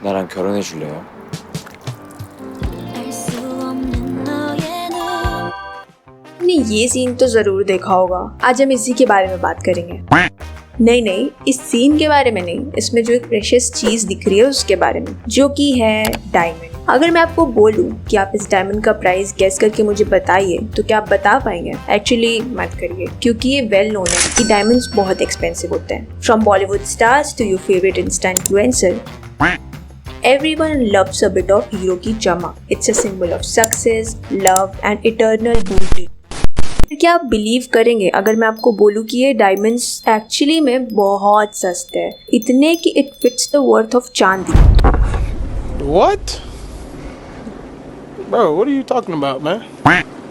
나랑 결혼해 줄래요? आपने ये सीन तो जरूर देखा होगा। आज हम इसी के बारे में बात करेंगे। नहीं, इस सीन के बारे में नहीं, इसमें जो एक प्रेशियस चीज दिख रही है उसके बारे में, जो कि है डायमंड। अगर मैं आपको बोलूं कि आप इस डायमंड का प्राइस गेस करके मुझे बताइए, तो क्या आप बता पाएंगे? एक्चुअली मत करिए, क्योंकि ये वेल नोन है कि डायमंड्स बहुत एक्सपेंसिव होते हैं। From Bollywood stars to your favourite Insta influencer, everyone loves a bit of hero की चमक। It's a symbol of success, love and eternal beauty। क्या आप बिलीव करेंगे अगर मैं आपको बोलूं कि ये डायमंड्स एक्चुअली में बहुत सस्ते हैं, इतने कि it fits the worth of चांदी। What? Bro, what are you talking about, man?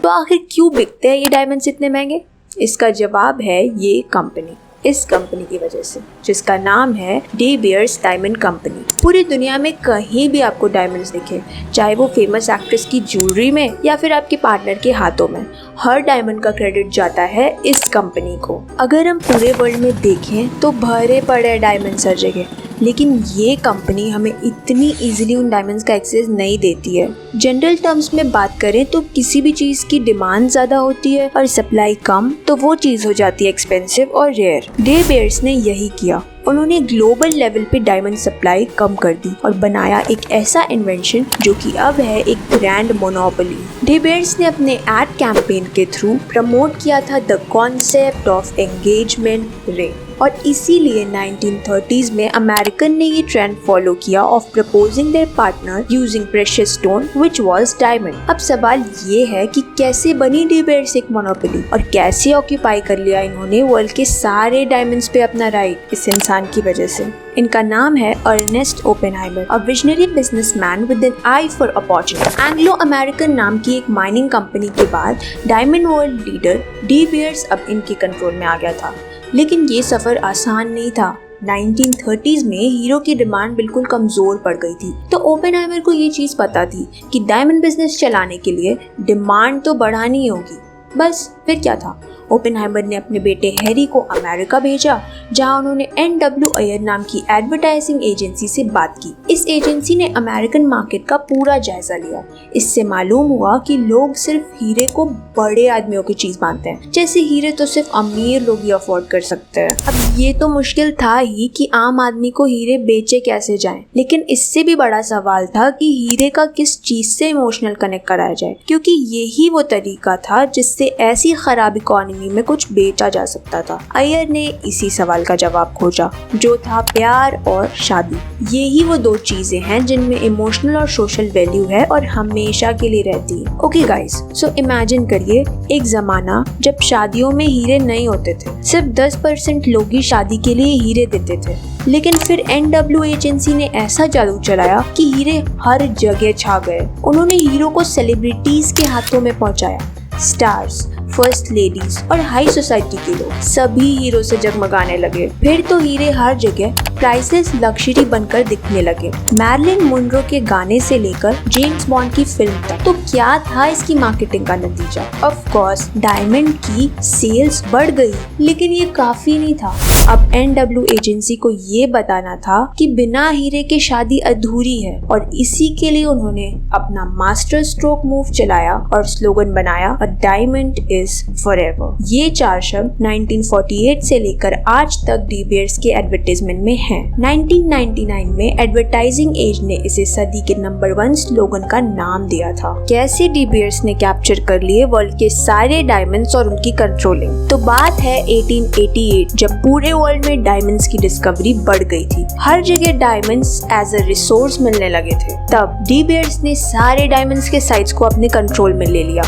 तो आखिर क्यों बिकते हैं ये डायमंड्स इतने महंगे? इसका जवाब है ये कंपनी। इस कंपनी की वजह से, जिसका नाम है डी बियर्स डायमंड कंपनी। पूरी दुनिया में कहीं भी आपको डायमंड्स दिखे, चाहे वो फेमस एक्ट्रेस की ज्वेलरी में या फिर आपके पार्टनर के हाथों में, हर डायमंड का क्रेडिट जाता है इस कंपनी को। अगर हम पूरे वर्ल्ड में देखें तो भरे पड़े डायमंड्स हर जगह, लेकिन ये कंपनी हमें इतनी इजीली उन डायमंड्स का एक्सेस नहीं देती है। जनरल टर्म्स में बात करें तो किसी भी चीज़ की डिमांड ज़्यादा होती है और सप्लाई कम, तो वो चीज़ हो जाती है एक्सपेंसिव और रेयर। डे बियर्स ने यही किया। उन्होंने ग्लोबल लेवल पे डायमंड सप्लाई कम कर दी और बनाया एक ऐसा इन्वेंशन जो कि अब है एक ब्रांड मोनोपोली। डे बियर्स ने अपने एड कैंपेन के थ्रू प्रमोट किया था the concept of engagement ring, और इसीलिए 1930s में अमेरिकन ने ये ट्रेंड फॉलो किया of proposing there partner using precious stone which was diamond. अब सवाल ये है कि कैसे बनी डे बियर्स एक मोनोपोली और कैसे ऑक्यूपाई कर लिया इन्होंने वर्ल्ड के सारे डायमंड्स पे अपना राइट इस इंसान की वजह से। इनका नाम है Ernest Oppenheimer, a visionary businessman with an eye for opportunity. Anglo American नाम की एक माइनिंग कंपनी के बाद diamond world leader De Beers अब इनके कंट्रोल में आ गया था। लेकिन ये सफ़र आसान नहीं था। 1930s में हीरो की डिमांड बिल्कुल कमज़ोर पड़ गई थी, तो ओपेनहाइमर को ये चीज़ पता थी कि डायमंड बिजनेस चलाने के लिए डिमांड तो बढ़ानी ही होगी। बस फिर क्या था, ओपेनहाइमर ने अपने बेटे हैरी को अमेरिका भेजा, जहां उन्होंने NW अयर नाम की एडवर्टाइजिंग एजेंसी से बात की। इस एजेंसी ने अमेरिकन मार्केट का पूरा जायजा लिया। इससे मालूम हुआ कि लोग सिर्फ हीरे को बड़े आदमियों की चीज मानते हैं, जैसे हीरे तो सिर्फ अमीर लोग ही अफोर्ड कर सकते हैं। अब ये तो मुश्किल था ही कि आम आदमी को हीरे बेचे कैसे जाएं, लेकिन इससे भी बड़ा सवाल था कि हीरे का किस चीज से इमोशनल कनेक्ट कराया जाए, क्योंकि यही वो तरीका था जिससे ऐसी खराब इकोनॉमी में कुछ बेचा जा सकता था। अय्यर ने इसी सवाल का जवाब खोजा, जो था प्यार और शादी। यही वो दो चीजें हैं जिनमें इमोशनल और सोशल वैल्यू है और हमेशा के लिए रहती है। ओके गाइस, सो इमेजिन करिए एक जमाना जब शादियों में हीरे नहीं होते थे, सिर्फ 10% लोग ही शादी के लिए हीरे देते थे। लेकिन फिर NW एजेंसी ने ऐसा जादू चलाया कि हीरे हर जगह छा गए। उन्होंने हीरो को सेलिब्रिटीज के हाथों में पहुंचाया। स्टार्स, फर्स्ट लेडीज और हाई सोसाइटी के लोग सभी हीरो से जगमगाने लगे। फिर तो हीरे हर जगह प्राइसलेस लग्जरी बनकर दिखने लगे। मैरिलिन मोनरो के गाने से लेकर जेम्स बॉन्ड की फिल्म तक। तो क्या था इसकी मार्केटिंग का नतीजा? ऑफ कोर्स डायमंड की सेल्स बढ़ गई, लेकिन ये काफी नहीं था। अब NW एजेंसी को ये बताना था कि बिना हीरे के शादी अधूरी है, और इसी के लिए उन्होंने अपना मास्टर स्ट्रोक मूव चलाया और स्लोगन बनाया, अ डायमंड इज फॉरएवर। ये 4 शब्द 1948 से लेकर आज तक डी बियर्स के एडवर्टाइजमेंट में हैं। 1999 में एडवर्टाइजिंग एज ने इसे सदी के नंबर 1 स्लोगन का नाम दिया था। कैसे डी बियर्स ने कैप्चर कर लिए वर्ल्ड के सारे डायमंड्स और उनकी कंट्रोलिंग? तो बात है 1888, जब पूरे वर्ल्ड में डायमंड्स की डिस्कवरी बढ़ गई थी। हर जगह डायमंड्स एज अ रिसोर्स मिलने लगे थे। तब डी बियर्स ने सारे डायमंड्स के साइट्स को अपने कंट्रोल में ले लिया,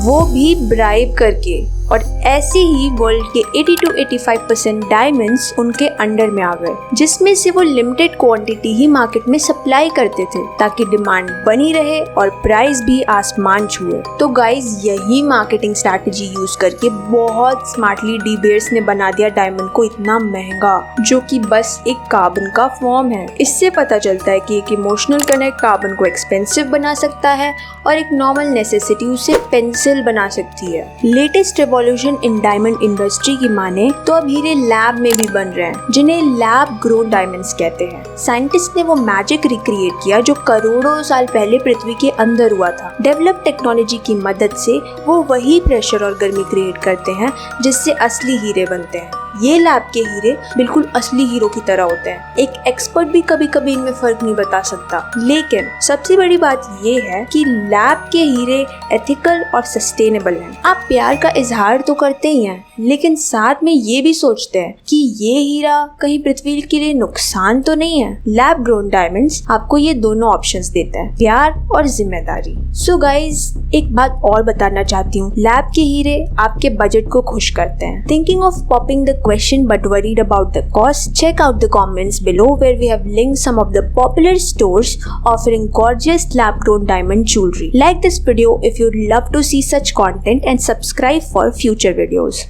वो भी ब्राइब करके, और ऐसे ही वर्ल्ड के 80 to 85% डायमंड्स उनके अंडर में आ गए, जिसमें से वो लिमिटेड क्वांटिटी ही मार्केट में सप्लाई करते थे ताकि डिमांड बनी रहे और प्राइस भी आसमान छुए। तो गाइस, यही मार्केटिंग स्ट्रैटेजी यूज करके बहुत स्मार्टली डी बियर्स ने बना दिया डायमंड को इतना महंगा, जो कि बस एक कार्बन का फॉर्म है। इससे पता चलता है कि एक इमोशनल कनेक्ट कार्बन को एक्सपेंसिव बना सकता है और एक नॉर्मल नेसेसिटी उसे पेंसिल बना सकती है। Latest revolution in diamond industry की माने तो अब हीरे लैब में भी बन रहे हैं, जिन्हें लैब ग्रोन डायमंड्स कहते हैं। साइंटिस्ट ने वो मैजिक रिक्रिएट किया जो करोड़ों साल पहले पृथ्वी के अंदर हुआ था। डेवलप टेक्नोलॉजी की मदद से वो वही प्रेशर और गर्मी क्रिएट करते हैं जिससे असली हीरे बनते हैं। ये लैब के हीरे बिल्कुल असली हीरो की तरह होते हैं। एक एक्सपर्ट भी कभी कभी इनमें फर्क नहीं बता सकता। लेकिन सबसे बड़ी बात ये है कि लैब के हीरे एथिकल और सस्टेनेबल हैं। आप प्यार का इजहार तो करते ही हैं, लेकिन साथ में ये भी सोचते हैं कि ये हीरा कहीं पृथ्वी के लिए नुकसान तो नहीं है। लैब ग्रोन डायमंड्स आपको ये दोनों ऑप्शंस देते हैं, प्यार और जिम्मेदारी। सो गाइज, एक बात और बताना चाहती हूँ, लैब के हीरे आपके बजट को खुश करते हैं। Thinking of popping the question but worried about the cost? Check out the comments below where we have linked some of the popular stores offering gorgeous lab grown diamond jewelry. Like this video if you'd love to see such content and subscribe for future videos.